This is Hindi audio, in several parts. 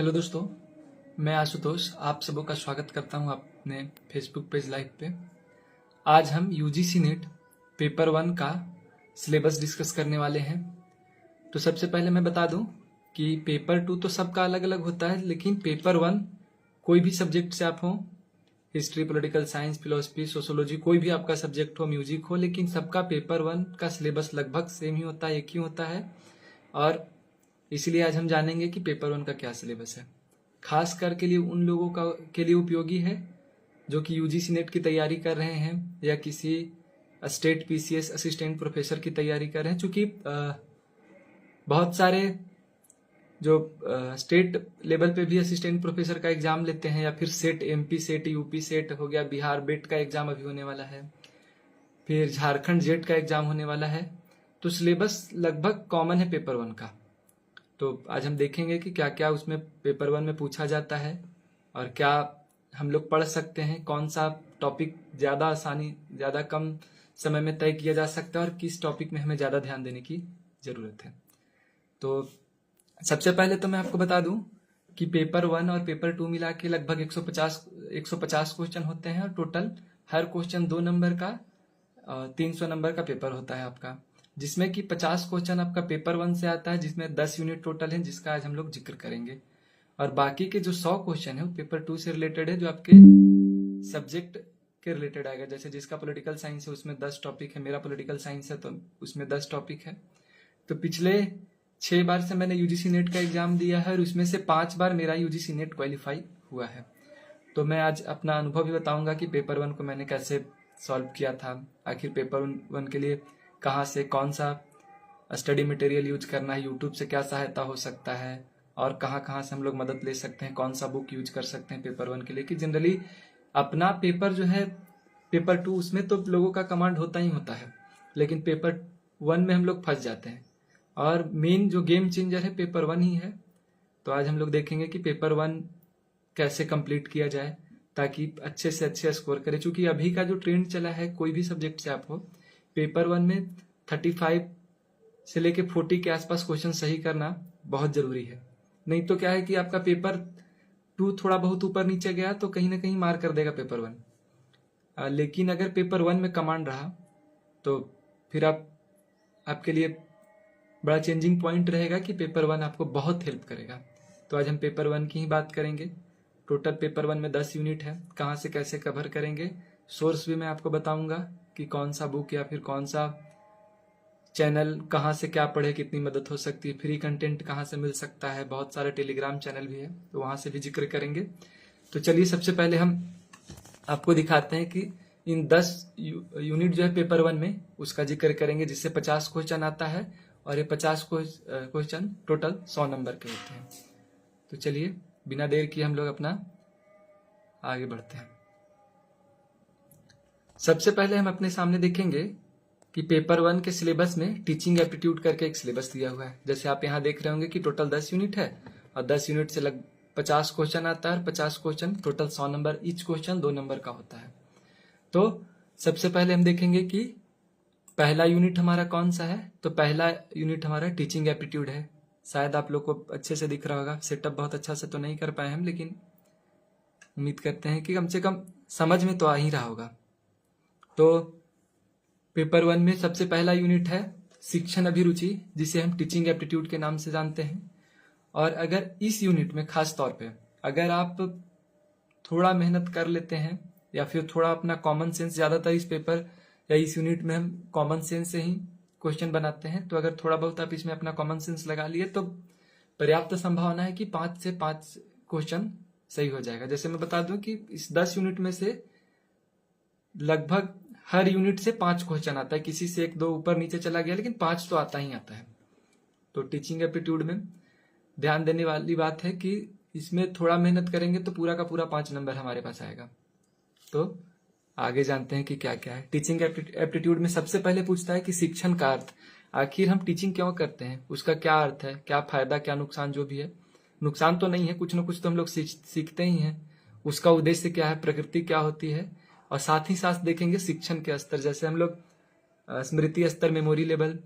हेलो दोस्तों, मैं आशुतोष आप सबों का स्वागत करता हूं अपने फेसबुक पेज लाइव पे। आज हम यूजीसी नेट पेपर 1 का सिलेबस डिस्कस करने वाले हैं। तो सबसे पहले मैं बता दूं कि पेपर 2 तो सबका अलग अलग होता है, लेकिन पेपर 1 कोई भी सब्जेक्ट से आप हो, history, political science, philosophy, sociology, कोई भी आपका सब्जेक्ट हो, म्यूजिक हो, लेकिन सबका पेपर 1 का सिलेबस लगभग सेम ही होता है, एक ही होता है। और इसलिए आज हम जानेंगे कि पेपर 1 का क्या सिलेबस है। खास करके लिए उन लोगों का के लिए उपयोगी है जो कि यूजीसी नेट की तैयारी कर रहे हैं या किसी स्टेट पीसीएस असिस्टेंट प्रोफेसर की तैयारी कर रहे हैं, क्योंकि बहुत सारे जो स्टेट लेवल पे भी असिस्टेंट प्रोफेसर का एग्जाम लेते हैं, या फिर set, MP set, UP set हो गया, बिहार बेट का एग्जाम अभी होने वाला है, फिर झारखंड जेट का एग्जाम होने वाला है। तो सिलेबस लगभग कॉमन है पेपर 1 का। तो आज हम देखेंगे कि क्या क्या उसमें पेपर 1 में पूछा जाता है और क्या हम लोग पढ़ सकते हैं, कौन सा टॉपिक ज़्यादा कम समय में तय किया जा सकता है और किस टॉपिक में हमें ज़्यादा ध्यान देने की ज़रूरत है। तो सबसे पहले तो मैं आपको बता दूं कि पेपर 1 और पेपर 2 मिला के लगभग 150 क्वेश्चन होते हैं, और टोटल हर क्वेश्चन 2 नंबर का 300 नंबर का पेपर होता है आपका, जिसमें कि 50 क्वेश्चन आपका पेपर 1 से आता है, जिसमें 10 यूनिट टोटल है, जिसका आज हम लोग जिक्र करेंगे। और बाकी के जो 100 क्वेश्चन है वो पेपर 2 से रिलेटेड है, जो आपके सब्जेक्ट के रिलेटेड आएगा। जैसे जिसका पॉलिटिकल साइंस है उसमें 10 टॉपिक है, मेरा पॉलिटिकल साइंस है तो उसमें 10 टॉपिक है। तो पिछले 6 बार से मैंने यूजीसी नेट का एग्जाम दिया है और उसमें से 5 बार मेरा यूजीसी नेट क्वालिफाई हुआ है। तो मैं आज अपना अनुभव भी बताऊंगा कि पेपर 1 को मैंने कैसे सॉल्व किया था, आखिर पेपर 1 के लिए कहाँ से कौन सा स्टडी मटेरियल यूज करना है, यूट्यूब से क्या सहायता हो सकता है, और कहाँ कहाँ से हम लोग मदद ले सकते हैं, कौन सा बुक यूज कर सकते हैं पेपर 1 के लिए। कि जनरली अपना पेपर जो है पेपर 2, उसमें तो लोगों का कमांड होता ही होता है, लेकिन पेपर 1 में हम लोग फंस जाते हैं, और मेन जो गेम चेंजर है पेपर 1 ही है। तो आज हम लोग देखेंगे कि पेपर 1 कैसे कंप्लीट किया जाए ताकि अच्छे से अच्छे स्कोर करे। चूंकि अभी का जो ट्रेंड चला है, कोई भी सब्जेक्ट से आप हो, पेपर 1 में 35 से लेके 40 के आसपास क्वेश्चन सही करना बहुत जरूरी है। नहीं तो क्या है कि आपका पेपर 2 थोड़ा बहुत ऊपर नीचे गया तो कहीं ना कहीं मार कर देगा पेपर 1। लेकिन अगर पेपर 1 में कमांड रहा तो फिर आपके लिए बड़ा चेंजिंग पॉइंट रहेगा कि पेपर 1 आपको बहुत हेल्प करेगा। तो आज हम पेपर 1 की ही बात करेंगे। टोटल पेपर 1 में 10 यूनिट है, कहाँ से कैसे कवर करेंगे, सोर्स भी मैं आपको बताऊंगा कि कौन सा बुक या फिर कौन सा चैनल कहाँ से क्या पढ़े, कितनी मदद हो सकती है, फ्री कंटेंट कहाँ से मिल सकता है, बहुत सारे टेलीग्राम चैनल भी है तो वहां से भी जिक्र करेंगे। तो चलिए सबसे पहले हम आपको दिखाते हैं कि इन 10 यूनिट जो है पेपर 1 में उसका जिक्र करेंगे, जिससे 50 क्वेश्चन आता है, और ये 50 क्वेश्चन टोटल 100 नंबर के होते हैं। तो चलिए बिना देर किए हम लोग अपना आगे बढ़ते हैं। सबसे पहले हम अपने सामने देखेंगे कि पेपर 1 के सिलेबस में टीचिंग एप्टीट्यूड करके एक सिलेबस दिया हुआ है। जैसे आप यहाँ देख रहे होंगे कि टोटल 10 यूनिट है, और 10 यूनिट से लगभग 50 क्वेश्चन आता है, 50 question total 100 number, each question 2 number का होता है। तो सबसे पहले हम देखेंगे कि पहला यूनिट हमारा कौन सा है। तो पहला यूनिट हमारा टीचिंग एप्टीट्यूड है। शायद आप लोग को अच्छे से दिख रहा होगा, सेटअप बहुत अच्छा से तो नहीं कर पाए हम, लेकिन उम्मीद करते हैं कि कम से कम समझ में तो आ ही रहा होगा। तो पेपर 1 में सबसे पहला यूनिट है शिक्षण अभिरुचि, जिसे हम टीचिंग एप्टीट्यूड के नाम से जानते हैं। और अगर इस यूनिट में खास तौर पे अगर आप थोड़ा मेहनत कर लेते हैं, या फिर थोड़ा अपना कॉमन सेंस, ज्यादातर इस पेपर या इस यूनिट में हम कॉमन सेंस से ही क्वेश्चन बनाते हैं, तो अगर थोड़ा बहुत आप इसमें अपना कॉमन सेंस लगा लिए तो पर्याप्त संभावना है कि 5 से 5 क्वेश्चन सही हो जाएगा। जैसे मैं बता दूं कि इस 10 यूनिट में से लगभग हर यूनिट से 5 क्वेश्चन आता है, किसी से 1-2 ऊपर नीचे चला गया, लेकिन 5 तो आता ही आता है। तो टीचिंग एप्टीट्यूड में ध्यान देने वाली बात है कि इसमें थोड़ा मेहनत करेंगे तो पूरा का पूरा 5 नंबर हमारे पास आएगा। तो आगे जानते हैं कि क्या क्या है। टीचिंग एप्टीट्यूड में सबसे पहले पूछता है कि शिक्षण का अर्थ, आखिर हम टीचिंग क्यों करते हैं, उसका क्या अर्थ है, क्या फायदा क्या नुकसान, जो भी है। नुकसान तो नहीं है, कुछ ना कुछ तो हम लोग सीखते ही हैं। उसका उद्देश्य क्या है, प्रकृति क्या होती है, और साथ ही साथ देखेंगे शिक्षण के स्तर, जैसे हम लोग स्मृति स्तर, मेमोरी लेवल,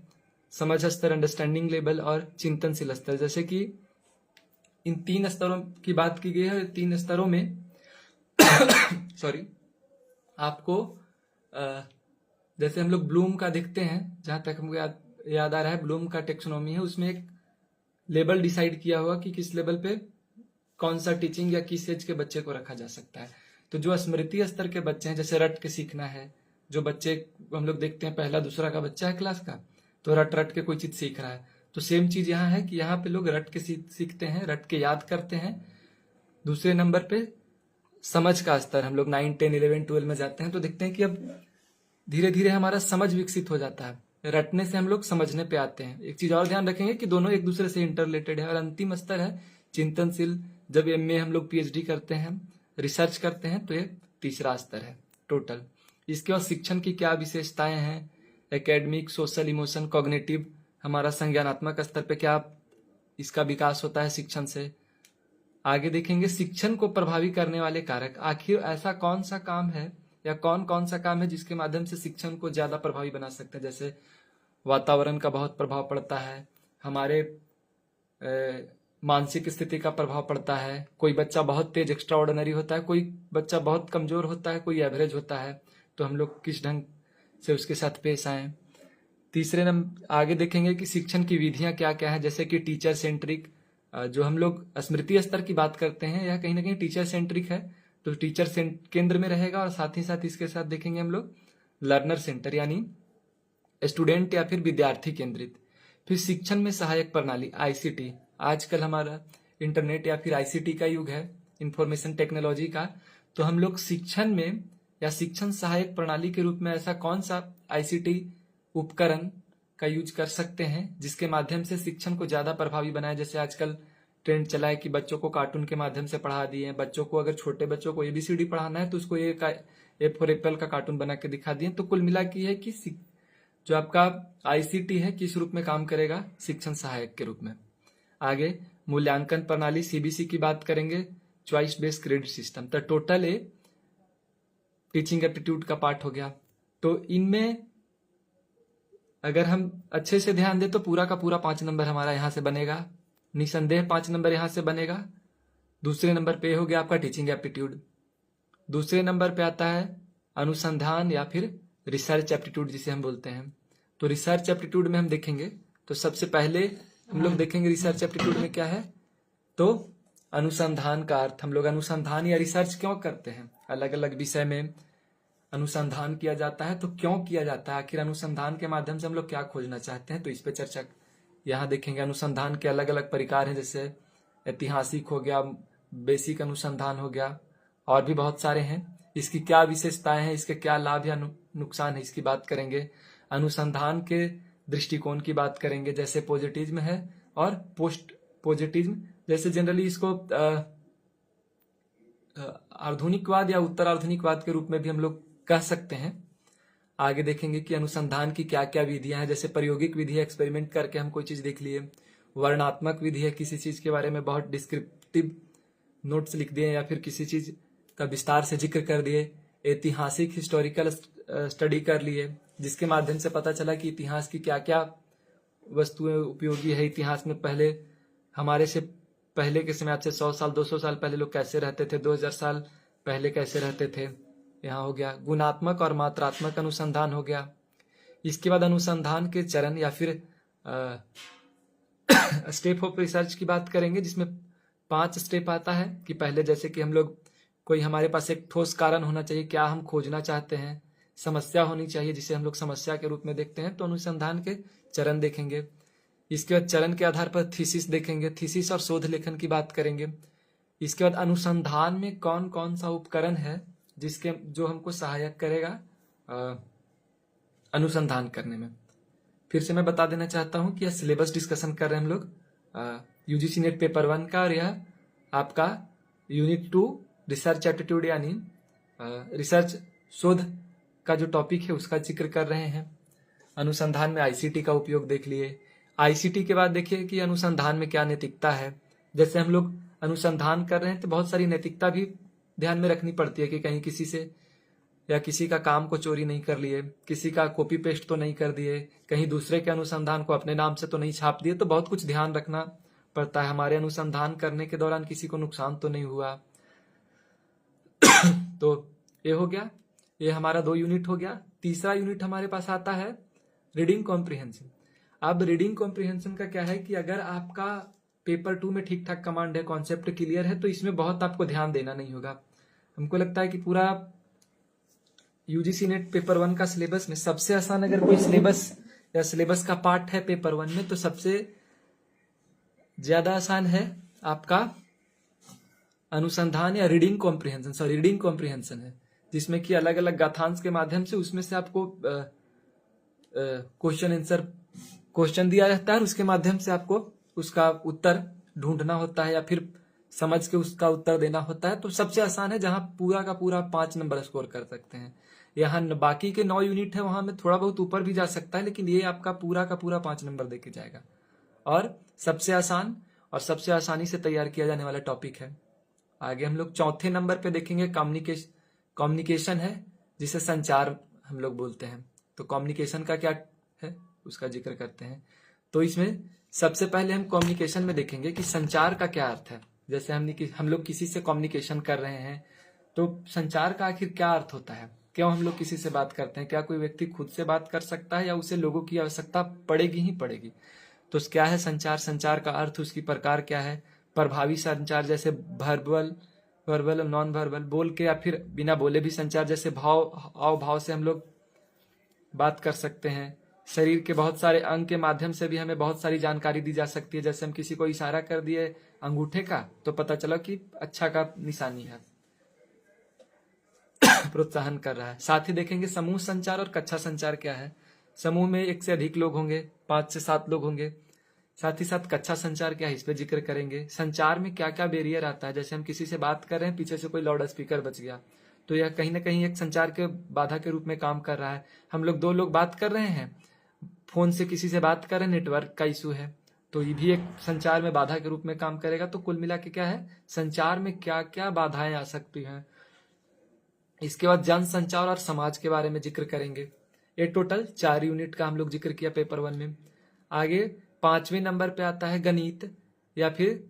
समझ स्तर, अंडरस्टैंडिंग लेवल, और चिंतनशील स्तर। जैसे कि इन 3 स्तरों की बात की गई है। 3 स्तरों में सॉरी, आपको जैसे हम लोग ब्लूम का देखते हैं, जहां तक हमको याद आ रहा है, ब्लूम का टेक्सोनॉमी है, उसमें एक लेवल डिसाइड किया हुआ कि किस लेवल पे कौन सा टीचिंग या किस एज के बच्चे को रखा जा सकता है। तो जो स्मृति स्तर के बच्चे हैं, जैसे रट के सीखना है, जो बच्चे हम लोग देखते हैं पहला दूसरा का बच्चा है क्लास का, तो रट रट के कोई चीज सीख रहा है, तो सेम चीज यहाँ है कि यहाँ पे लोग रट के सीखते हैं, रट के याद करते हैं। दूसरे नंबर पे समझ का स्तर, हम लोग 9, 10, 11, 12 में जाते हैं तो देखते हैं कि अब धीरे धीरे हमारा समझ विकसित हो जाता है। रटने से हम लोग समझने पे आते हैं। एक चीज और ध्यान रखेंगे कि दोनों एक दूसरे से इंटररिलेटेड है। और अंतिम स्तर है चिंतनशील। जब एमए हम लोग पीएचडी करते हैं, रिसर्च करते हैं, तो ये तीसरा स्तर है टोटल। इसके बाद शिक्षण की क्या विशेषताएं हैं, एकेडमिक, सोशल, इमोशन, कॉग्निटिव, हमारा संज्ञानात्मक स्तर पे क्या इसका विकास होता है शिक्षण से। आगे देखेंगे शिक्षण को प्रभावी करने वाले कारक। आखिर ऐसा कौन सा काम है या कौन कौन सा काम है जिसके माध्यम से शिक्षण को ज्यादा प्रभावी बना सकते हैं। जैसे वातावरण का बहुत प्रभाव पड़ता है, हमारे मानसिक स्थिति का प्रभाव पड़ता है। कोई बच्चा बहुत तेज एक्स्ट्रा ऑर्डिनरी होता है, कोई बच्चा बहुत कमजोर होता है, कोई एवरेज होता है, तो हम लोग किस ढंग से उसके साथ पेश आए। तीसरे नंबर आगे देखेंगे कि शिक्षण की विधियां क्या क्या है, जैसे कि टीचर सेंट्रिक, जो हम लोग स्मृति स्तर की बात करते हैं, यह कहीं ना कहीं टीचर सेंट्रिक है, तो टीचर केंद्र में रहेगा। और साथ ही साथ इसके साथ देखेंगे हम लोग लर्नर सेंटर, यानी स्टूडेंट या फिर विद्यार्थी केंद्रित। फिर शिक्षण में सहायक प्रणाली, आईसीटी। आजकल हमारा इंटरनेट या फिर आईसीटी का युग है, इंफॉर्मेशन टेक्नोलॉजी का। तो हम लोग शिक्षण में या शिक्षण सहायक प्रणाली के रूप में ऐसा कौन सा आईसीटी उपकरण का यूज कर सकते हैं जिसके माध्यम से शिक्षण को ज्यादा प्रभावी बनाए। जैसे आजकल ट्रेंड चला है कि बच्चों को कार्टून के माध्यम से पढ़ा दिए हैं। बच्चों को अगर छोटे बच्चों को एबीसीडी पढ़ाना है तो उसको ए फॉर एप्पल का कार्टून बना के दिखा दिए। तो कुल मिला की है कि जो आपका आईसीटी है किस रूप में काम करेगा, शिक्षण सहायक के रूप में। आगे मूल्यांकन प्रणाली, सीबीसी की बात करेंगे, चॉइस बेस्ड क्रेडिट सिस्टम। तो टोटल ये टीचिंग एप्टीट्यूड का पार्ट हो गया। तो इनमें अगर हम अच्छे से ध्यान दें तो पूरा का पूरा 5 नंबर हमारा यहां से बनेगा, निसंदेह 5 नंबर यहां से बनेगा। दूसरे नंबर पे हो गया आपका टीचिंग एप्टीट्यूड। दूसरे नंबर पे आता है अनुसंधान या फिर रिसर्च एप्टीट्यूड जिसे हम बोलते हैं। तो रिसर्च एप्टीट्यूड में हम देखेंगे तो सबसे पहले हम लोग देखेंगे रिसर्च एप्टीट्यूड में क्या है, तो अनुसंधान का अर्थ, हम लोग अनुसंधान या रिसर्च क्यों करते हैं। अलग अलग विषय में अनुसंधान किया जाता है, तो क्यों किया जाता है, आखिर अनुसंधान के माध्यम से हम लोग क्या खोजना चाहते हैं, तो इस पे चर्चा यहाँ देखेंगे। अनुसंधान के अलग अलग प्रकार हैं, जैसे ऐतिहासिक हो गया, बेसिक अनुसंधान हो गया, और भी बहुत सारे हैं। इसकी क्या विशेषताएं हैं, इसके क्या लाभ या नुकसान है, इसकी बात करेंगे। अनुसंधान के दृष्टिकोण की बात करेंगे, जैसे पॉजिटिज्म है और पोस्ट पॉजिटिज्म। जैसे जनरली इसको आधुनिकवाद या उत्तर आधुनिकवाद के रूप में भी हम लोग कह सकते हैं। आगे देखेंगे कि अनुसंधान की क्या क्या विधियां हैं, जैसे प्रायोगिक विधि है, एक्सपेरिमेंट करके हम कोई चीज देख लिए। वर्णनात्मक विधि है, किसी चीज के बारे में बहुत डिस्क्रिप्टिव नोट्स लिख दिए या फिर किसी चीज का विस्तार से जिक्र कर दिए। ऐतिहासिक हिस्टोरिकल स्टडी कर लिए, जिसके माध्यम से पता चला कि इतिहास की क्या क्या वस्तुएं उपयोगी है। इतिहास में पहले हमारे से पहले के समय, आज से 100 साल 200 साल पहले लोग कैसे रहते थे, 2000 साल पहले कैसे रहते थे, यहाँ हो गया। गुणात्मक और मात्रात्मक अनुसंधान हो गया। इसके बाद अनुसंधान के चरण या फिर स्टेप ऑफ रिसर्च की बात करेंगे, जिसमें 5 स्टेप आता है कि पहले जैसे कि हम लोग कोई हमारे पास एक ठोस कारण होना चाहिए, क्या हम खोजना चाहते हैं, समस्या होनी चाहिए जिसे हम लोग समस्या के रूप में देखते हैं, तो अनुसंधान के चरण देखेंगे। इसके बाद चरण के आधार पर थीसिस देखेंगे, थीसिस और शोध लेखन की बात करेंगे। इसके बाद अनुसंधान में कौन कौन सा उपकरण है जिसके जो हमको सहायक करेगा अनुसंधान करने में। फिर से मैं बता देना चाहता हूं कि यह सिलेबस डिस्कशन कर रहे हैं हम लोग यूजीसी नेट पेपर 1 का, और यह आपका यूनिट 2 रिसर्च एप्टीट्यूड यानी रिसर्च शोध का जो टॉपिक है उसका जिक्र कर रहे हैं। अनुसंधान में आईसीटी का उपयोग देख लिए। आईसीटी के बाद देखिए कि अनुसंधान में क्या नैतिकता है। जैसे हम लोग अनुसंधान कर रहे हैं तो बहुत सारी नैतिकता भी ध्यान में रखनी पड़ती है कि कहीं किसी से या किसी का काम को चोरी नहीं कर लिए, किसी का कॉपी पेस्ट तो नहीं कर दिए, कहीं दूसरे के अनुसंधान को अपने नाम से तो नहीं छाप दिए। तो बहुत कुछ ध्यान रखना पड़ता है, हमारे अनुसंधान करने के दौरान किसी को नुकसान तो नहीं हुआ। तो ये हो गया, ये हमारा 2 यूनिट हो गया। तीसरा यूनिट हमारे पास आता है रीडिंग कॉम्प्रिहेंशन। अब रीडिंग कॉम्प्रिहेंशन का क्या है कि अगर आपका पेपर 2 में ठीक ठाक कमांड है, कॉन्सेप्ट क्लियर है, तो इसमें बहुत आपको ध्यान देना नहीं होगा। हमको लगता है कि पूरा यूजीसी नेट पेपर 1 का सिलेबस में सबसे आसान अगर कोई सिलेबस या सिलेबस का पार्ट है पेपर 1 में, तो सबसे ज्यादा आसान है आपका अनुसंधान या रीडिंग कॉम्प्रिहेंशन है, जिसमें कि अलग अलग गाथांश के माध्यम से उसमें से आपको क्वेश्चन दिया जाता है और उसके माध्यम से आपको उसका उत्तर ढूंढना होता है या फिर समझ के उसका उत्तर देना होता है। तो सबसे आसान है, जहां पूरा का पूरा 5 नंबर स्कोर कर सकते हैं। यहाँ बाकी के 9 यूनिट है, वहां में थोड़ा बहुत ऊपर भी जा सकता है, लेकिन ये आपका पूरा का पूरा 5 नंबर देके जाएगा और सबसे आसान और सबसे आसानी से तैयार किया जाने वाला टॉपिक है। आगे हम लोग चौथे नंबर पे देखेंगे कम्युनिकेशन है, जिसे संचार हम लोग बोलते हैं। तो कम्युनिकेशन का क्या है उसका जिक्र करते हैं। तो इसमें सबसे पहले हम कम्युनिकेशन में देखेंगे कि संचार का क्या अर्थ है। जैसे हम लोग किसी से कम्युनिकेशन कर रहे हैं, तो संचार का आखिर क्या अर्थ होता है, क्यों हम लोग किसी से बात करते हैं, क्या कोई व्यक्ति खुद से बात कर सकता है या उसे लोगों की आवश्यकता पड़ेगी ही पड़ेगी। तो क्या है संचार, संचार का अर्थ, उसकी प्रकार क्या है। प्रभावी संचार जैसे वर्बल और नॉन वर्बल, बोल के या फिर बिना बोले भी संचार, जैसे भाव से हम लोग बात कर सकते हैं। शरीर के बहुत सारे अंग के माध्यम से भी हमें बहुत सारी जानकारी दी जा सकती है। जैसे हम किसी को इशारा कर दिए अंगूठे का, तो पता चला कि अच्छा का निशानी है, प्रोत्साहन कर रहा है। साथ ही देखेंगे समूह संचार और कक्षा संचार क्या है। समूह में 1 से अधिक लोग होंगे, 5 से 7 लोग होंगे। साथ ही साथ कक्षा संचार क्या है, इस पे जिक्र करेंगे। संचार में क्या क्या बैरियर आता है, जैसे हम किसी से बात कर रहे हैं, पीछे से कोई लाउड स्पीकर बज गया, तो यह कहीं ना कहीं एक संचार के बाधा के रूप में काम कर रहा है। हम लोग 2 लोग बात कर रहे हैं, फोन से किसी से बात कर रहे हैं, नेटवर्क का इशू है, तो ये भी एक संचार में बाधा के रूप में काम करेगा। तो कुल मिला के क्या है, संचार में क्या क्या बाधाएं आ सकती हैं। इसके बाद जन संचार और समाज के बारे में जिक्र करेंगे। ये टोटल 4 यूनिट का हम लोग जिक्र किया पेपर 1 में। आगे 5वें नंबर पे आता है गणित या फिर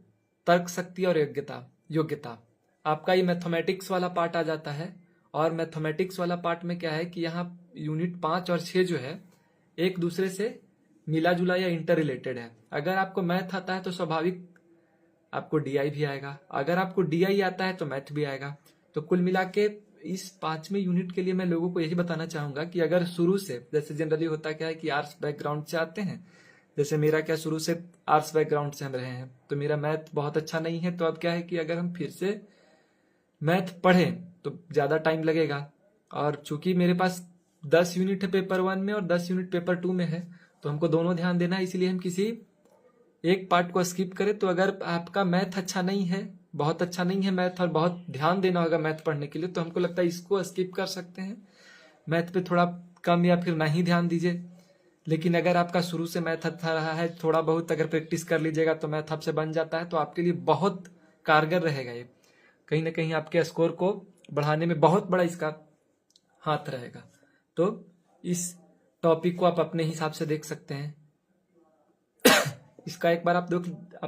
तर्क शक्ति और योग्यता। आपका ये मैथमेटिक्स वाला पार्ट आ जाता है। और मैथमेटिक्स वाला पार्ट में क्या है कि यहाँ यूनिट 5 और 6 जो है एक दूसरे से मिला जुला या इंटर रिलेटेड है। अगर आपको मैथ आता है तो स्वाभाविक आपको डीआई भी आएगा, अगर आपको डीआई आता है तो मैथ भी आएगा। तो कुल मिला के इस 5वें यूनिट के लिए मैं लोगों को यही बताना चाहूंगा कि अगर शुरू से, जैसे जनरली होता क्या है कि आर्ट्स बैकग्राउंड से आते हैं, जैसे मेरा क्या शुरू से आर्ट्स बैकग्राउंड से हम रहे हैं, तो मेरा मैथ बहुत अच्छा नहीं है। तो अब क्या है कि अगर हम फिर से मैथ पढ़ें तो ज्यादा टाइम लगेगा। और चूंकि मेरे पास 10 यूनिट है पेपर 1 में और 10 यूनिट पेपर 2 में है, तो हमको दोनों ध्यान देना है, इसलिए हम किसी एक पार्ट को स्किप करें। तो अगर आपका मैथ अच्छा नहीं है, बहुत अच्छा नहीं है मैथ, और बहुत ध्यान देना होगा मैथ पढ़ने के लिए, तो हमको लगता है इसको स्किप कर सकते हैं। मैथ पे थोड़ा कम या फिर नहीं ध्यान दीजिए। लेकिन अगर आपका शुरू से मैथ अच्छा रहा है, थोड़ा बहुत अगर प्रैक्टिस कर लीजिएगा तो मैथ आपसे बन जाता है, तो आपके लिए बहुत कारगर रहेगा। ये कहीं ना कहीं आपके स्कोर को बढ़ाने में बहुत बड़ा इसका हाथ रहेगा। तो इस टॉपिक को आप अपने हिसाब से देख सकते हैं। इसका एक बार आप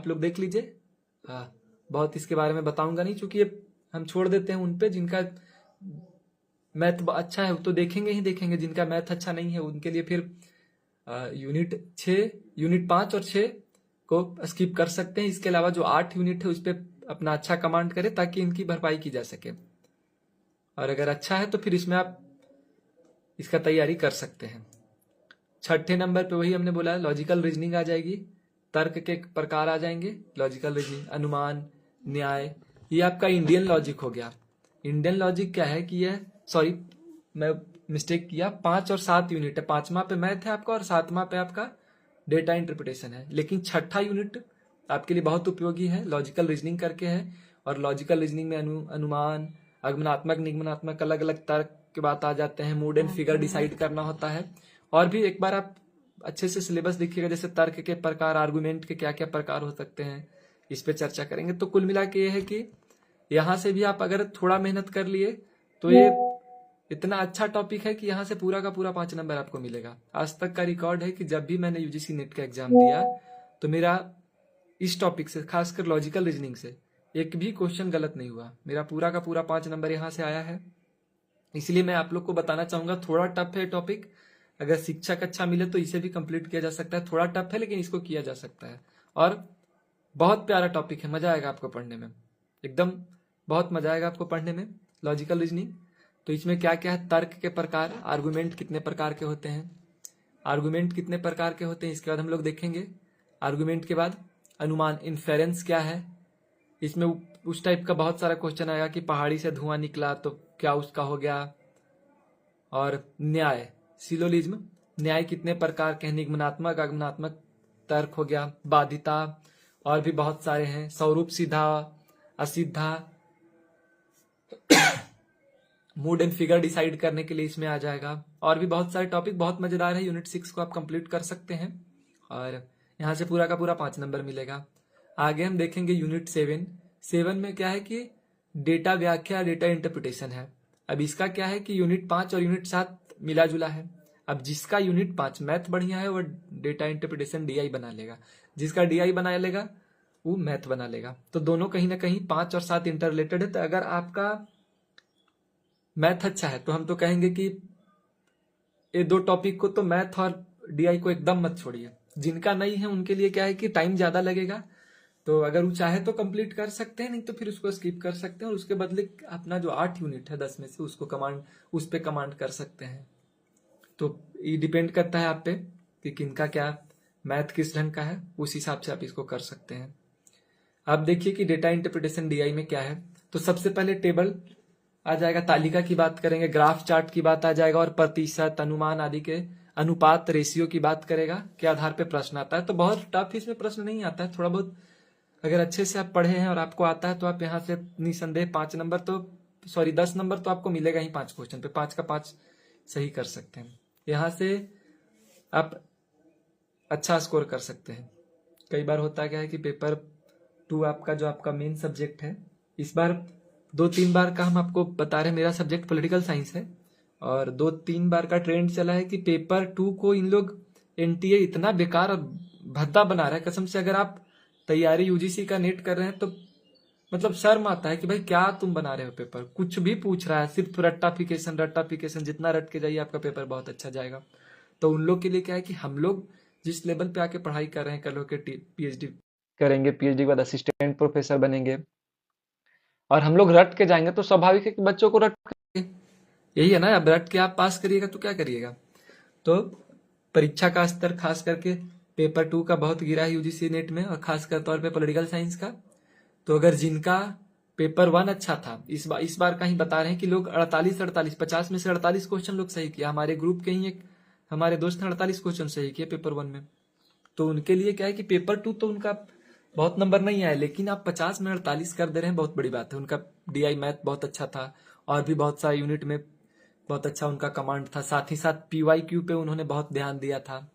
लोग देख लीजिए। बहुत इसके बारे में बताऊंगा नहीं, क्योंकि ये हम छोड़ देते हैं उन पे जिनका मैथ अच्छा है, तो देखेंगे ही देखेंगे। जिनका मैथ अच्छा नहीं है उनके लिए फिर यूनिट 5 और 6 को स्किप कर सकते हैं। इसके अलावा जो 8 यूनिट है उस पर अपना अच्छा कमांड करें, ताकि इनकी भरपाई की जा सके। और अगर अच्छा है तो फिर इसमें आप इसका तैयारी कर सकते हैं। 6ठे नंबर पे वही हमने बोला लॉजिकल रीजनिंग आ जाएगी, तर्क के प्रकार आ जाएंगे, लॉजिकल रीजनिंग, अनुमान, न्याय। ये आपका इंडियन लॉजिक हो गया। इंडियन लॉजिक क्या है कि मैं मिस्टेक किया, 5 और 7 यूनिट है। 5वां पे मैथ है आपका और 7वां पे आपका डेटा इंटरप्रिटेशन है। लेकिन 6ठा यूनिट आपके लिए बहुत उपयोगी है, लॉजिकल रीजनिंग करके है। और लॉजिकल रीजनिंग में अनुमान, आगमनात्मक, निगमनात्मक, अलग अलग तर्क के बात आ जाते हैं। मूड एंड फिगर डिसाइड करना होता है। और भी एक बार आप अच्छे से सिलेबस देखिएगा, जैसे तर्क के प्रकार, आर्गुमेंट के क्या क्या प्रकार हो सकते हैं, इस पे चर्चा करेंगे। तो कुल मिला के ये है कि यहाँ से भी आप अगर थोड़ा मेहनत कर लिए तो ये इतना अच्छा टॉपिक है कि यहाँ से पूरा का पूरा 5 नंबर आपको मिलेगा। आज तक का रिकॉर्ड है कि जब भी मैंने यूजीसी नेट का एग्जाम दिया तो मेरा इस टॉपिक से, खासकर लॉजिकल रीजनिंग से एक भी क्वेश्चन गलत नहीं हुआ। मेरा पूरा का पूरा 5 नंबर यहाँ से आया है। इसलिए मैं आप लोग को बताना चाहूंगा, थोड़ा टफ है टॉपिक, अगर शिक्षक अच्छा मिले तो इसे भी कंप्लीट किया जा सकता है। थोड़ा टफ है लेकिन इसको किया जा सकता है, और बहुत प्यारा टॉपिक है, मजा आएगा आपको पढ़ने में, एकदम बहुत मजा आएगा आपको पढ़ने में। लॉजिकल रीजनिंग, तो इसमें क्या क्या है, तर्क के प्रकार, आर्गुमेंट कितने प्रकार के होते हैं, आर्गुमेंट कितने प्रकार के होते हैं, इसके बाद हम लोग देखेंगे। आर्गुमेंट के बाद अनुमान, इन्फेरेंस क्या है, इसमें उस टाइप का बहुत सारा क्वेश्चन आएगा कि पहाड़ी से धुआं निकला तो क्या उसका हो गया। और न्याय, सिलोलिज्म, न्याय कितने प्रकार के हैं, निगमनात्मक, आगमनात्मक तर्क हो गया, बाधिता, और भी बहुत सारे हैं, स्वरूप सीधा, असीधा, मूड एंड फिगर डिसाइड करने के लिए इसमें आ जाएगा। और भी बहुत सारे टॉपिक बहुत मजेदार है। यूनिट 6 को आप कंप्लीट कर सकते हैं और यहाँ से पूरा का पूरा 5 नंबर मिलेगा। आगे हम देखेंगे यूनिट 7 में क्या है कि डेटा व्याख्या, डेटा इंटरप्रिटेशन है। अब इसका क्या है कि यूनिट 5 और यूनिट 7 मिला जुला है। अब जिसका यूनिट 5 मैथ बढ़िया है वो डेटा इंटरप्रिटेशन डीआई बना लेगा, जिसका डीआई बना लेगा वो मैथ बना लेगा। तो दोनों कहीं ना कहीं 5 और 7 इंटर रिलेटेड है। तो अगर आपका मैथ अच्छा है तो हम तो कहेंगे कि ये दो टॉपिक को, तो मैथ और डीआई को एकदम मत छोड़िए। जिनका नहीं है उनके लिए क्या है कि टाइम ज्यादा लगेगा, तो अगर वो चाहे तो कंप्लीट कर सकते हैं, नहीं तो फिर उसको स्किप कर सकते हैं और उसके बदले अपना जो 8 यूनिट है 10 में से उसको उस पे कमांड कर सकते हैं। तो ये डिपेंड करता है आप पे कि किनका क्या मैथ किस ढंग का है, उस हिसाब से आप इसको कर सकते हैं। आप देखिए कि डेटा इंटरप्रिटेशन डीआई में क्या है। तो सबसे पहले टेबल आ जाएगा, तालिका की बात करेंगे, ग्राफ चार्ट की बात आ जाएगा, और प्रतिशत, अनुमान आदि के अनुपात, रेशियो की बात करेगा के आधार पे प्रश्न आता है। तो बहुत टफ इसमें प्रश्न नहीं आता है, थोड़ा बहुत अगर अच्छे से आप पढ़े हैं और आपको आता है तो आप यहाँ से निसंदेह 5 नंबर तो 10 नंबर तो आपको मिलेगा ही 5 क्वेश्चन पे, 5 का 5 सही कर सकते हैं। यहाँ से आप अच्छा स्कोर कर सकते हैं। कई बार होता क्या है कि पेपर 2 आपका जो आपका मेन सब्जेक्ट है, इस बार 2-3 बार का हम आपको बता रहे हैं, मेरा सब्जेक्ट पॉलिटिकल साइंस है और 2-3 बार का ट्रेंड चला है कि पेपर 2 को इन लोग एनटीए इतना बेकार और भद्दा बना रहा है कसम से। अगर आप तैयारी यूजीसी का नेट कर रहे हैं तो मतलब शर्म आता है कि भाई क्या तुम बना रहे हो पेपर, कुछ भी पूछ रहा है, सिर्फ रट्टाफिकेशन, जितना रट के जाइए आपका पेपर बहुत अच्छा जाएगा। तो उन लोग के लिए क्या है कि हम लोग जिस लेवल पे आके पढ़ाई कर रहे हैं, कल होके पीएचडी करेंगे, पीएचडी के बाद असिस्टेंट प्रोफेसर बनेंगे और हम लोग रट के जाएंगे, तो स्वाभाविक है कि बच्चों को रट के, यही है ना, अब रट के आप पास करिएगा तो क्या करिएगा। तो परीक्षा का स्तर खास करके पेपर 2 का बहुत गिरा है यूजीसी नेट में, और खासकर तौर पे पॉलिटिकल साइंस का। तो अगर जिनका पेपर 1 अच्छा था, इस बार का ही बता रहे हैं कि लोग 50 में से 48 क्वेश्चन लोग सही किया। हमारे ग्रुप के ही एक हमारे दोस्त ने 48 क्वेश्चन सही किए पेपर 1 में। तो उनके लिए क्या है कि पेपर 2 तो उनका बहुत नंबर नहीं आया, लेकिन आप 50 में 48 कर दे रहे हैं, बहुत बड़ी बात है। उनका डीआई मैथ बहुत अच्छा था और भी बहुत सारे यूनिट में बहुत अच्छा उनका कमांड था, साथ ही साथ पीवाईक्यू पे उन्होंने बहुत ध्यान दिया था।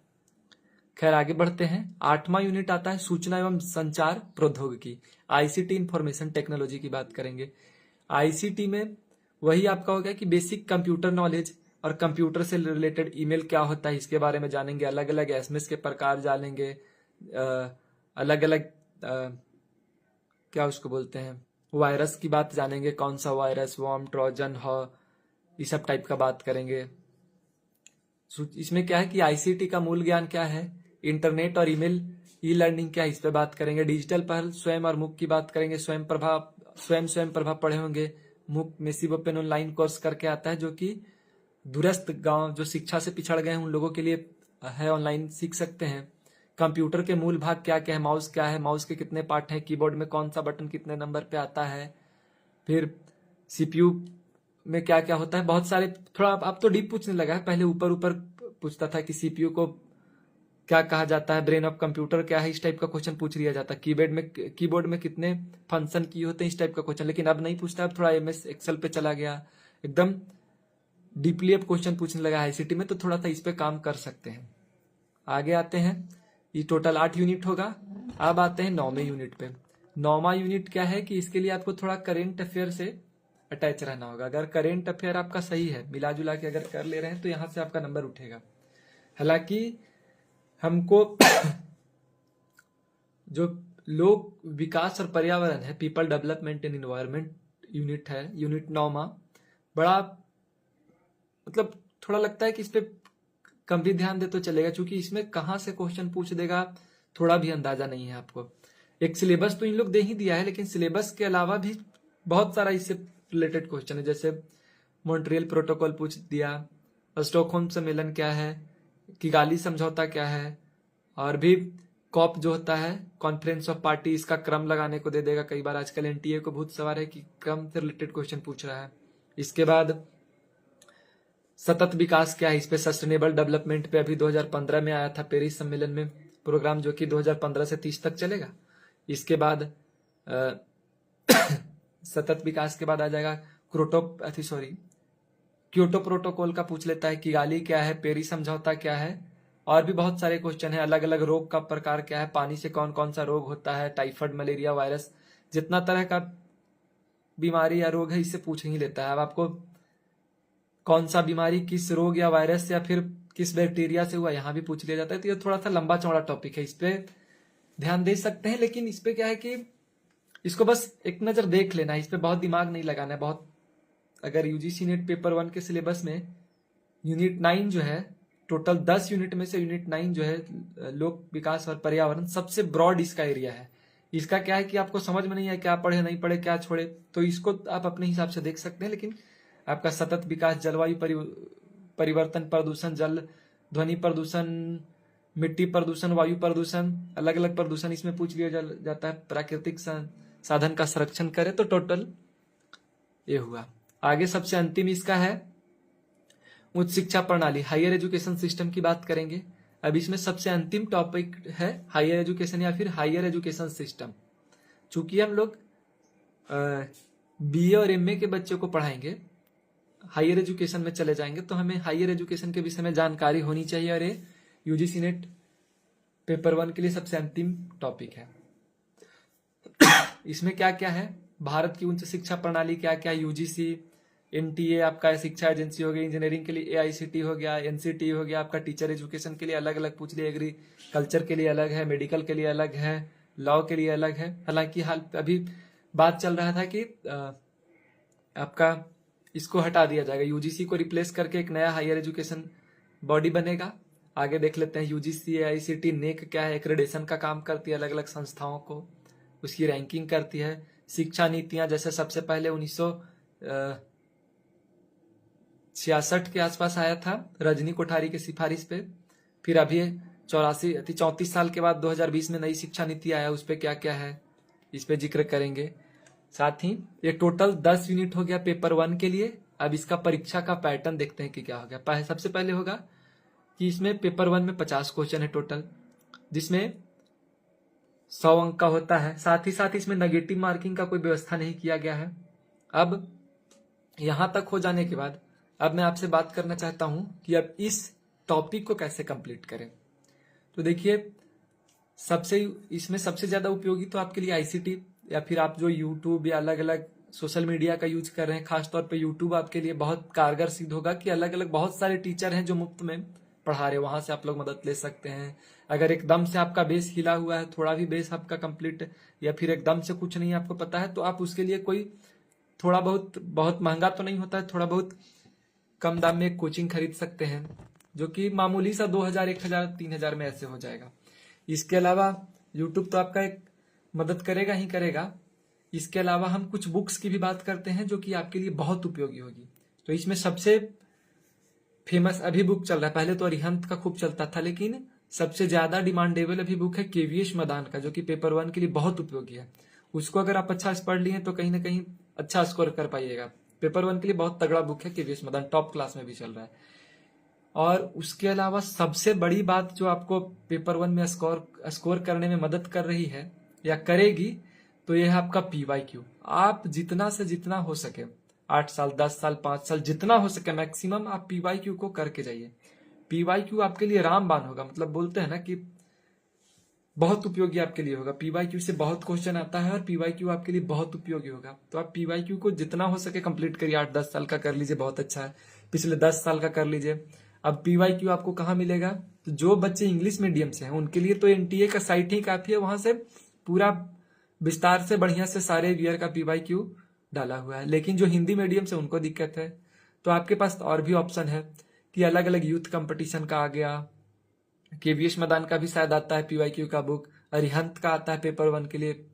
खैर आगे बढ़ते हैं। 8वां यूनिट आता है सूचना एवं संचार प्रौद्योगिकी, आईसीटी इंफॉर्मेशन टेक्नोलॉजी की बात करेंगे। आईसीटी में वही आपका हो गया कि बेसिक कंप्यूटर नॉलेज, और कंप्यूटर से रिलेटेड ईमेल क्या होता है इसके बारे में जानेंगे, अलग अलग एसएमएस के प्रकार जानेंगे, अलग अलग क्या उसको बोलते हैं, वायरस की बात जानेंगे, कौन सा वायरस, वर्म, ट्रोजन, ये सब टाइप का बात करेंगे। इसमें क्या है कि आईसीटी का मूल ज्ञान क्या है, इंटरनेट और ईमेल, ई लर्निंग क्या है, इस पे बात करेंगे। डिजिटल पहल, स्वयं और मुख की बात करेंगे। स्वयं प्रभा पढ़े होंगे। मुख में सिव ओपन ऑनलाइन कोर्स करके आता है, जो कि दूरस्थ गांव जो शिक्षा से पिछड़ गए हैं उन लोगों के लिए है, ऑनलाइन सीख सकते हैं। कंप्यूटर के मूल भाग क्या क्या है, माउस क्या है, माउस के कितने पार्ट हैं, कीबोर्ड में कौन सा बटन कितने नंबर पे आता है, फिर सीपीयू में क्या क्या होता है, बहुत सारे। थोड़ा अब तो डीप पूछने लगा है, पहले ऊपर ऊपर पूछता था कि सीपीयू को क्या कहा जाता है, ब्रेन ऑफ कंप्यूटर क्या है, इस टाइप का क्वेश्चन पूछ लिया जाता है। कीबोर्ड में कितने फंक्शन की होते हैं, इस टाइप का क्वेश्चन, लेकिन अब नहीं पूछता, अब थोड़ा एमएस एक्सेल पे चला गया, एकदम डीपली अब क्वेश्चन पूछने लगा आईसीटी में, तो थोड़ा सा इस पे काम कर सकते हैं। आगे आते हैं, ये टोटल 8 यूनिट होगा। अब आते हैं 9वें यूनिट पे। 9वां यूनिट क्या है कि इसके लिए आपको थोड़ा करेंट अफेयर से अटैच रहना होगा। अगर करेंट अफेयर आपका सही है, मिला जुला के अगर कर ले रहे हैं, तो यहां से आपका नंबर उठेगा। हालांकि हमको जो लोक विकास और पर्यावरण है, people development and environment unit है, यूनिट 9वां। बड़ा मतलब थोड़ा लगता है कि इस पे कम भी ध्यान दे तो चलेगा, क्योंकि इसमें कहाँ से क्वेश्चन पूछ देगा थोड़ा भी अंदाजा नहीं है आपको। एक सिलेबस तो इन लोग दे ही दिया है, लेकिन सिलेबस के अलावा भी बहुत सारा इससे रिलेटेड क्वेश्चन है, जैसे मॉन्ट्रियल प्रोटोकॉल पूछ दिया, स्टॉकहोम सम्मेलन क्या है, किगाली समझौता क्या है, और भी कॉप जो होता है कॉन्फ्रेंस ऑफ पार्टी, इसका क्रम लगाने को दे देगा। कई बार आजकल एनटीए को भूत सवार है कि क्रम से रिलेटेड क्वेश्चन पूछ रहा है। इसके बाद सतत विकास क्या है, इस पे सस्टेनेबल डेवलपमेंट पे अभी 2015 में आया था पेरिस सम्मेलन में प्रोग्राम, जो कि 2015 से 30 तक चलेगा। इसके बाद सतत विकास के बाद आ जाएगा क्योटो प्रोटोकॉल का पूछ लेता है, किगाली क्या है, पेरिस समझौता क्या है, और भी बहुत सारे क्वेश्चन है। अलग अलग रोग का प्रकार क्या है, पानी से कौन कौन सा रोग होता है, टाइफाइड, मलेरिया, वायरस, जितना तरह का बीमारी या रोग है इससे पूछ ही लेता है। अब आपको कौन सा बीमारी किस रोग या वायरस या फिर किस बैक्टीरिया से हुआ यहाँ भी पूछ लिया जाता है। तो ये थोड़ा सा लंबा चौड़ा टॉपिक है, इस पे ध्यान दे सकते हैं, लेकिन इस पे क्या है कि इसको बस एक नजर देख लेना है, इस पे बहुत दिमाग नहीं लगाना है। बहुत अगर यूजीसी नेट पेपर 1 के सिलेबस में यूनिट 9 जो है, टोटल 10 यूनिट में से यूनिट 9 जो है लोक विकास और पर्यावरण, सबसे ब्रॉड इसका एरिया है। इसका क्या है कि आपको समझ में नहीं है क्या पढ़े नहीं पढ़े क्या छोड़े, तो इसको आप अपने हिसाब से देख सकते हैं। लेकिन आपका सतत विकास, जलवायु परिवर्तन, प्रदूषण, जल ध्वनि प्रदूषण, मिट्टी प्रदूषण, वायु प्रदूषण, अलग अलग प्रदूषण इसमें पूछ लिया जाता है। प्राकृतिक साधन का संरक्षण करे, तो टोटल ये हुआ। आगे सबसे अंतिम इसका है उच्च शिक्षा प्रणाली, हायर एजुकेशन सिस्टम की बात करेंगे। अब इसमें सबसे अंतिम टॉपिक है हायर एजुकेशन या फिर हायर एजुकेशन सिस्टम। चूंकि हम लोग बीए और एमए के बच्चों को पढ़ाएंगे, हायर एजुकेशन में चले जाएंगे, तो हमें हायर एजुकेशन के विषय में जानकारी होनी चाहिए, और ये यूजीसी नेट पेपर 1 के लिए सबसे अंतिम टॉपिक है। इसमें क्या क्या है, भारत की उच्च शिक्षा प्रणाली क्या क्या, यूजीसी, एनटीए आपका शिक्षा एजेंसी हो गई, इंजीनियरिंग के लिए एआईसीटी हो गया, एनसीटी हो गया, आपका टीचर एजुकेशन के लिए अलग अलग पूछ लिया, एग्रीकल्चर के लिए अलग है, मेडिकल के लिए अलग है, लॉ के लिए अलग है। हालांकि हाल अभी बात चल रहा था कि आपका इसको हटा दिया जाएगा, यूजीसी को रिप्लेस करके एक नया हायर एजुकेशन बॉडी बनेगा। आगे देख लेते हैं यूजीसी, एआईसीटी, नेक क्या है, एक्रेडिटेशन का काम करती है, अलग अलग संस्थाओं को उसकी रैंकिंग करती है। शिक्षा नीतियां, जैसे सबसे पहले 1966 के आसपास आया था रजनी कोठारी के सिफारिश पे, फिर अभी 34 साल के बाद 2020 में नई शिक्षा नीति आया, उस पर क्या क्या है इस पे जिक्र करेंगे। साथ ही ये टोटल 10 यूनिट हो गया पेपर 1 के लिए। अब इसका परीक्षा का पैटर्न देखते हैं कि क्या हो गया। सबसे पहले होगा कि इसमें पेपर 1 में 50 क्वेश्चन है टोटल, जिसमें 100 अंक का होता है। साथ ही साथ इसमें नेगेटिव मार्किंग का कोई व्यवस्था नहीं किया गया है। अब यहां तक हो जाने के बाद अब मैं आपसे बात करना चाहता हूं कि अब इस टॉपिक को कैसे कंप्लीट करें। तो देखिए, इसमें सबसे ज्यादा उपयोगी तो आपके लिए आईसीटी या फिर आप जो यूट्यूब या अलग अलग सोशल मीडिया का यूज कर रहे हैं, खासतौर पे यूट्यूब आपके लिए बहुत कारगर सिद्ध होगा कि अलग अलग बहुत सारे टीचर हैं जो मुफ्त में पढ़ा रहे, वहां से आप लोग मदद ले सकते हैं। अगर एकदम से आपका बेस हिला हुआ है, थोड़ा भी बेस आपका कंप्लीट, या फिर एकदम से कुछ नहीं आपको पता है, तो आप उसके लिए कोई थोड़ा बहुत महंगा तो नहीं होता है, थोड़ा बहुत कम दाम में एक कोचिंग खरीद सकते हैं, जो कि मामूली सा 2000, 1000, 3000 में ऐसे हो जाएगा। इसके अलावा यूट्यूब तो आपका एक मदद करेगा ही करेगा। इसके अलावा हम कुछ बुक्स की भी बात करते हैं जो कि आपके लिए बहुत उपयोगी होगी। तो इसमें सबसे फेमस अभी बुक चल रहा है, पहले तो अरिहंत का खूब चलता था, लेकिन सबसे ज्यादा डिमांडेबल अभी बुक है केवीएस मदान का, जो कि पेपर 1 के लिए बहुत उपयोगी है। उसको अगर आप अच्छा से पढ़ लिए तो कहीं ना कहीं अच्छा स्कोर कर पाइएगा। पेपर 1 के लिए बहुत तगड़ा बुक है केवीएस मदान, टॉप क्लास में भी चल रहा है। और उसके अलावा सबसे बड़ी बात जो आपको पेपर 1 में स्कोर करने में मदद कर रही है या करेगी, तो यह है आपका पीवाईक्यू। आप जितना से जितना हो सके 8 साल, 10 साल, 5 साल, जितना हो सके मैक्सिमम आप पीवाईक्यू को करके जाइए। पीवाईक्यू आपके लिए रामबाण होगा, मतलब बोलते हैं ना कि बहुत उपयोगी आपके लिए होगा। पीवाईक्यू से बहुत क्वेश्चन आता है और पीवाईक्यू आपके लिए बहुत उपयोगी होगा। तो आप पीवाईक्यू को जितना हो सके कंप्लीट करिए। 8-10 साल का कर लीजिए, बहुत अच्छा है। पिछले 10 साल का कर लीजिए। अब पीवाईक्यू आपको कहाँ मिलेगा? तो जो बच्चे इंग्लिश मीडियम से हैं उनके लिए तो एनटीए का साइट ही काफी है, वहां से पूरा विस्तार से बढ़िया से सारे ईयर का PYQ डाला हुआ है। लेकिन जो हिंदी मीडियम से उनको दिक्कत है, तो आपके पास और भी ऑप्शन है कि अलग अलग यूथ कंपटीशन का आ गया, KVS मैदान का भी शायद आता है PYQ का बुक, अरिहंत का आता है पेपर 1 के लिए,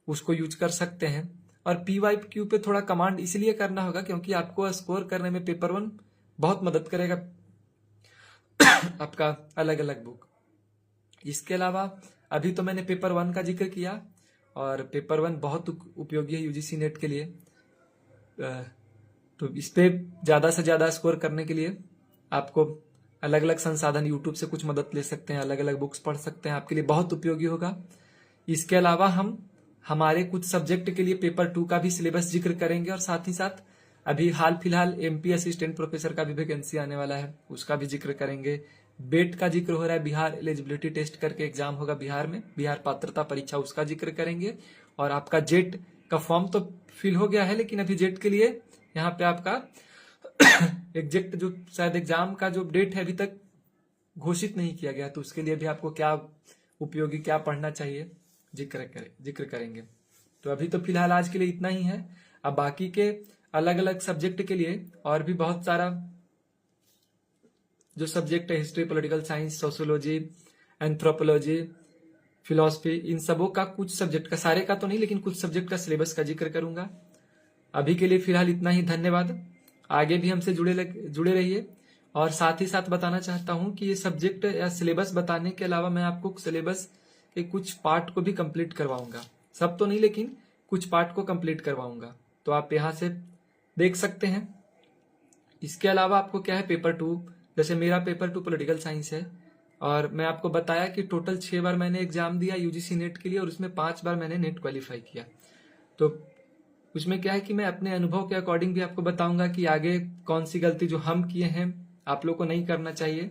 उसको यूज कर सकते हैं। और PYQ पे थोड़ा कमांड इसलिए करना होगा क्योंकि आपको स्कोर करने में पेपर 1 बहुत मदद करेगा आपका अलग अलग बुक। इसके अलावा अभी तो मैंने पेपर 1 का जिक्र किया, और पेपर 1 बहुत उपयोगी है UGC नेट के लिए। तो इस पे ज्यादा से ज्यादा स्कोर करने के लिए आपको अलग अलग संसाधन यूट्यूब से कुछ मदद ले सकते हैं, अलग अलग बुक्स पढ़ सकते हैं, आपके लिए बहुत उपयोगी होगा। इसके अलावा हम हमारे कुछ सब्जेक्ट के लिए पेपर 2 का भी सिलेबस जिक्र करेंगे, और साथ ही साथ अभी हाल फिलहाल MP असिस्टेंट प्रोफेसर का भी वैकेंसी आने वाला है, उसका भी जिक्र करेंगे। बेट का जिक्र हो रहा है, बिहार एलिजिबिलिटी टेस्ट करके एग्जाम होगा बिहार में, बिहार पात्रता परीक्षा, उसका जिक्र करेंगे। और आपका जेट का फॉर्म तो फिल हो गया है, लेकिन अभी जेट के लिए यहाँ पे आपका एग्जैक्ट जो शायद एग्जाम का जो डेट है अभी तक घोषित नहीं किया गया, तो उसके लिए भी आपको क्या उपयोगी, क्या पढ़ना चाहिए, जिक्र करेंगे। तो अभी तो फिलहाल आज के लिए इतना ही है। अब बाकी के अलग अलग सब्जेक्ट के लिए और भी बहुत सारा जो सब्जेक्ट है, history, political science, sociology, anthropology, philosophy, इन सबों का कुछ सब्जेक्ट का, सारे का तो नहीं लेकिन कुछ सब्जेक्ट का सिलेबस का जिक्र करूंगा। अभी के लिए फिलहाल इतना ही, धन्यवाद। आगे भी हमसे जुड़े रहिए। और साथ ही साथ बताना चाहता हूं कि ये सब्जेक्ट या सिलेबस बताने के अलावा मैं आपको सिलेबस के कुछ पार्ट को भी कंप्लीट करवाऊंगा, सब तो नहीं लेकिन कुछ पार्ट को कंप्लीट करवाऊंगा, तो आप यहां से देख सकते हैं। इसके अलावा आपको क्या है, पेपर 2, जैसे मेरा पेपर 2 पॉलिटिकल साइंस है, और मैं आपको बताया कि टोटल 6 बार मैंने एग्जाम दिया UGC नेट के लिए, और उसमें 5 बार मैंने नेट क्वालिफाई किया। तो उसमें क्या है कि मैं अपने अनुभव के अकॉर्डिंग भी आपको बताऊंगा कि आगे कौन सी गलती जो हम किए हैं आप लोग को नहीं करना चाहिए,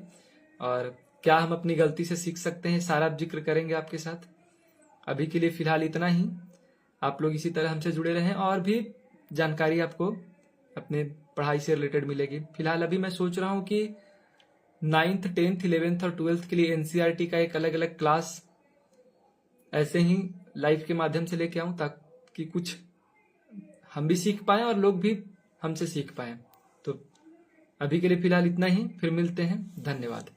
और क्या हम अपनी गलती से सीख सकते हैं, सारा जिक्र करेंगे आपके साथ। अभी के लिए फिलहाल इतना ही। आप लोग इसी तरह हमसे जुड़े रहें, और भी जानकारी आपको अपने पढ़ाई से रिलेटेड मिलेगी। फिलहाल अभी मैं सोच रहा हूं कि 9th, 10th, 11th और 12th के लिए NCERT का एक अलग अलग क्लास ऐसे ही लाइव के माध्यम से लेके आऊं, ताकि कुछ हम भी सीख पाए और लोग भी हमसे सीख पाए। तो अभी के लिए फिलहाल इतना ही, फिर मिलते हैं, धन्यवाद।